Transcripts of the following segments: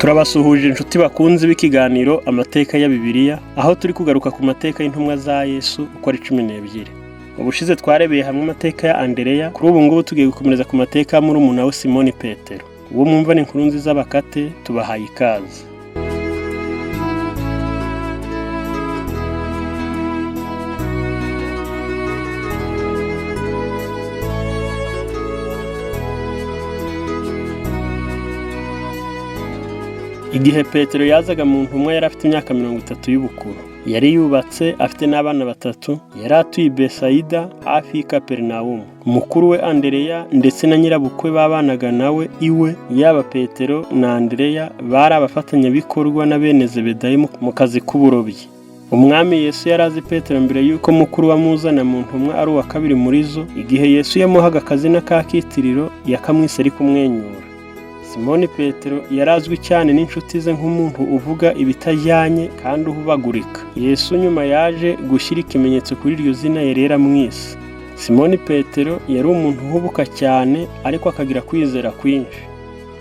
Turabasuhuje inshuti bakunze b'ikiganiro amateka ya Bibiliya, aho turi kugaruka ku mateka y'intumwa za Yesu uko ari 12. Ubushize twarebeye hamwe amateka ya Andereya, kuri ubu ngubu tugiye gukomereza ku mateka ya murumuna we Simoni Petero. Uwo mwumva ni inkuru nziza bakate, tubahaye ikaze. Igihe Petero yazaga mu ntumwa yari afite imyaka 30 y'ubukuru. Yari yubatse, afite n'abana 3, yari atuye i Besayida hafi y'i Kaperinawumu. Mukuru we Andereya ndetse na nyirabukwe babanaga nawe iwe, yaba Petero na Andereya bari abafatanyabikorwa na bene Zebedayo mu kazi k'uburobyi. Umwami Yesu yari azi Petero mbere y'uko mukuru wamuzana mu ntumwa ari uwa kabiri muri zo. Igihe Yesu yamuhaga akazina ka kitiriro, yakamwise ari kumwenyura. Simoni Petero yarazwi cyane n'inshuti ze nk'umuntu uvuga ibitajyanye kandi uhubagurika. Yesu nyuma yaje gushyira ikimenyetso kuri iryo zina yari yaramwise. Simoni Petero yari umuntu uhubuka cyane ariko akagira kwizera kwinshi.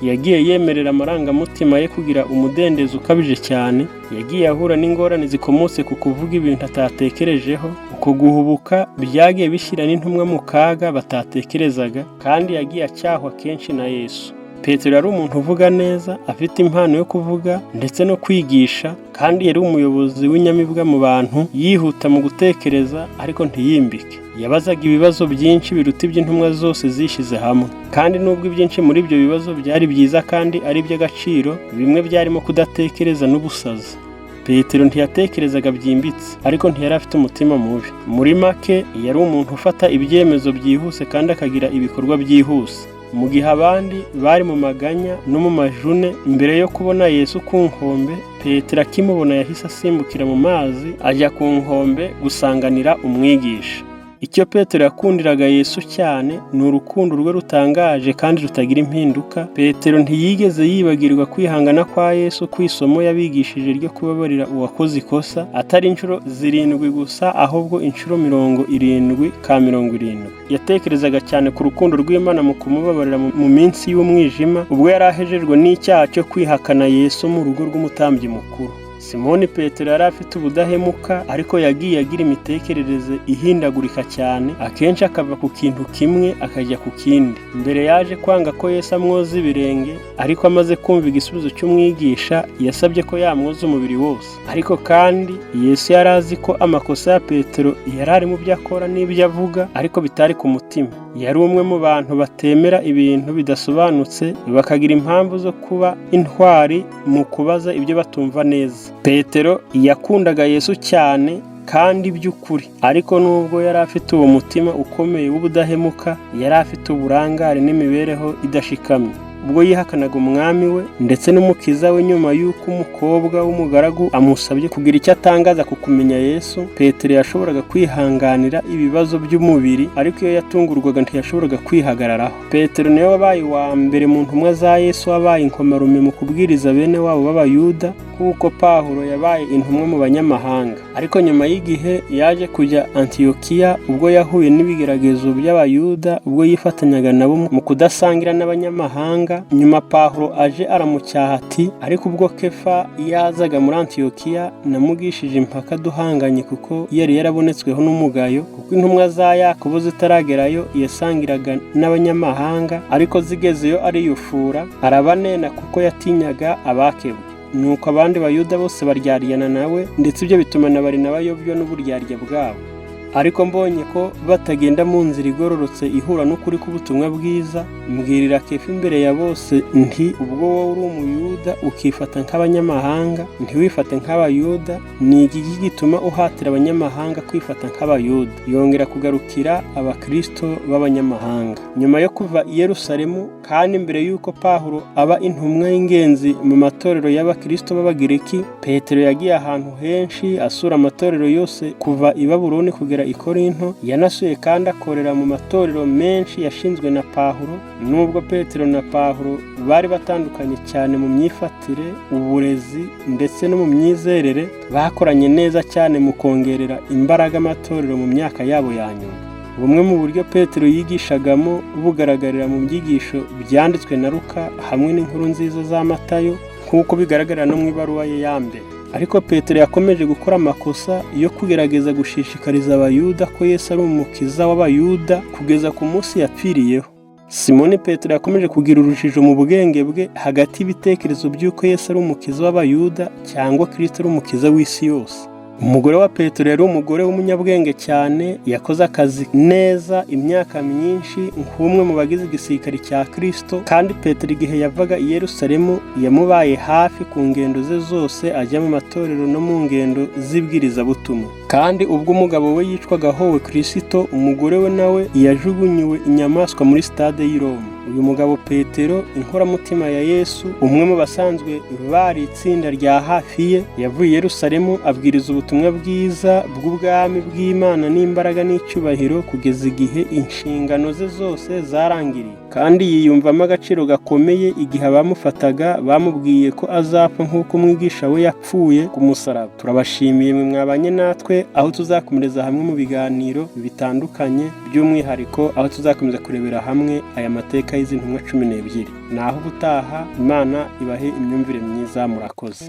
Yagiye yemerera amarangamutima ye kugira umudendezo ukabije cyane. Yagiye ahura n'ingorane zikomotse ku kuvuga ibintu atatekerejeho. Uko guhubuka byagiye bishyira n'intumwa mu kaga batatekerezaga, kandi yagiye acyahwa kenshi na Yesu. Petero yari umuntu uvuga neza, afite impano yo kuvuga ndetse no kwigisha, kandi yari umuyobozi w'inyamibwa mu bantu, yihuta mu gutekereza ariko ntiyimbike. Yabazaga ibibazo byinshi biruta iby'intumwa zose zishyize hamwe, kandi nubwo ibyinshi muri ibyo bibazo byari byiza kandi ari iby'agaciro, bimwe byarimo kudatekereza n'ubusazi. Petero ntiyatekerezaga byimbitse, ariko ntiyari afite umutima mubi. Muri make yari umuntu ufata ibyemezo byihuse kandi akagira ibikorwa byihuse. Mu gihe abandi bari mu maganya no mu majune, mbere yo kubona Yesu ku nkombe, Petero akimubona yahise asimbukira mu mazi ajya ku nkombe gusanganira umwigisha. Icyo Petero yakundiraga Yesu cyane ni urukundo rwe rutangaje kandi rutagira impinduka. Petero ntiyigeze yibagirwa kwihangana kwa Yesu ku isomo yabigishije ryo kubabarira uwakoze ikosa, atari inshuro 7 gusa, ahubwo inshuro 70. Yatekerezaga cyane ku rukundo rw'Imana mu kumubabarira mu minsi y'umwijima, ubwo yari ahejejwe n'icyaha cyo kwihakana Yesu mu rugo rw'umutambyi mukuru. Simoni Petero yari afite ubudahemuka, ariko yagiye agira imitekerereze ihindagurika cyane. Akenshi akava ku kintu kimwe akajya ku kindi. Mbere yaje kwanga ko Yesu amwoza ibirenge, ariko amaze kumva igisubizo cy'umwigisha yasabye ko yamwoza umubiri wose. Ariko kandi Yesu yari azi ko amakosa ya Petero yari ari mu byo akora n'ibyo avuga, ariko bitari ku mutima. Yari umwe mu bantu batemera ibintu bidasobanutse, bakagira impamvu zo kuba intwari mu kubaza ibyo batumva neza. Petero yakundaga Yesu cyane kandi by'ukuri, ariko nubwo yari afite uwo mutima ukomeye w'ubudahemuka, yari afite uburangare n'imibereho idashikamye. Ubwo yihakanaga umwami we ndetse n'umukiza we, nyuma y'uko umukobwa w'umugaragu amusabye kugira icyo atangaza ku kumenya Yesu, Petero yashoboraga kwihanganira ibibazo by'umubiri, ariko iyo yatungurwaga ntiyashoboraga kwihagararaho. Petero niwe wabaye wa mbere mu ntumwa za Yesu wabaye inkomarume mu kubwiriza bene wabo b'Abayuda, kuko Pawulo yabaye intumwa mu banyamahanga. Ariko nyuma y'igihe yaje kujya Antiyokiya, ubwo yahuye n'ibigeragezo by'Abayuda, ubwo yifatanyaga nabo mu kudasangira n'abanyamahanga. Nyuma Pawulo aje aramucyaha ati, ariko ubwo Kefa yazaga muri Antiyokiya namugishije impaka duhanganye, kuko yari yarabonetsweho n'umugayo, kuko intumwa za Yakobo zitaragerayo yasangiraga n'abanyamahanga, ariko zigezeyo ariyufura arabanena kuko yatinyaga abakebwe. Nuko abandi Bayuda bose baryariyana nawe, ndetse ibyo bituma na Barinaba bayobywa n'uburyarya bwabo. Ariko mbonye ko batagenda mu nzira igororotse ihura n'ukuri k'ubutumwa bwiza, mbwirira Kefa imbere ya bose nti, ubwo wowe uri umuyuda ukifata nk'abanyamahanga, ntiwifate nk'Abayuda, ni iki gituma uhatira abanyamahanga kwifata nk'Abayuda? Yongera kugarukira abakristo b'abanyamahanga. Nyuma yo kuva i Yerusalemu, kandi mbere y'uko Pawulo aba intumwa y'ingenzi mu matorero y'abakristo b'Abagiriki, Petero yagiye ahantu henshi asura amatorero yose kuva i Babuloni kugera i Korinto. Yanasuye kandi akorera mu matorero menshi yashinzwe na Pawulo. Nubwo Petero na Pawulo bari batandukanye cyane mu myifatire, uburezi ndetse no mu myizerere, bakoranye neza cyane mu kongerera imbaraga amatorero mu myaka yabo ya nyuma. Bumwe mu buryo Petero yigishagamo bugaragarira mu byigisho byanditswe na Luka hamwe n'inkuru nziza za Matayo, nk'uko bigaragara no mu ibaruwa ye ya mbere. Ariko Petero yakomeje gukora amakosa yo kugerageza gushishikariza abayuda ko Yesu ari umukiza w'abayuda kugeza ku munsi yapfiriyeho. Simoni Petero yakomeje kugira urujijo mu bwenge bwe hagati y'ibitekerezo by'uko Yesu ari umukiza w'abayuda cyangwa Kristo ari umukiza w'isi yose. Umugore wa Petero yari umugore w'umunyabwenge cyane, yakoze akazi neza imyaka myinshi nk'umwe mu bagize igisirikare cya Kristo, kandi Petero igihe yavaga i Yerusalemu yamubaye hafi ku ngendo ze zose ajya mu matorero no mu ngendo z'ibwirizabutumwa. Kandi ubwo umugabo we yicwaga Howe Kristo, umugore we nawe yajugunywe inyamaswa muri stade y'i Roma. Uyu mugabo Petero, inkoramutima ya Yesu, umwe mu basanzwe bari itsinda rya hafi ye, yavuye i Yerusalemu abwiriza ubutumwa bwiza bw'ubwami bw'Imana n'imbaraga n'icyubahiro kugeza igihe inshingano ze zose zarangiriye. Kandi yiyumvamo agaciro gakomeye igihe abamufataga bamubwiye ko azapfa nk'uko umwigisha we yapfuye ku musaraba. Turabashimiye mwe mwabanye natwe, aho tuzakomereza hamwe mu biganiro bitandukanye, by'umwihariko aho tuzakomeza kurebera hamwe aya mateka y'izi ntumwa 12. Naho ubutaha, Imana ibahe imyumvire myiza. Murakoze.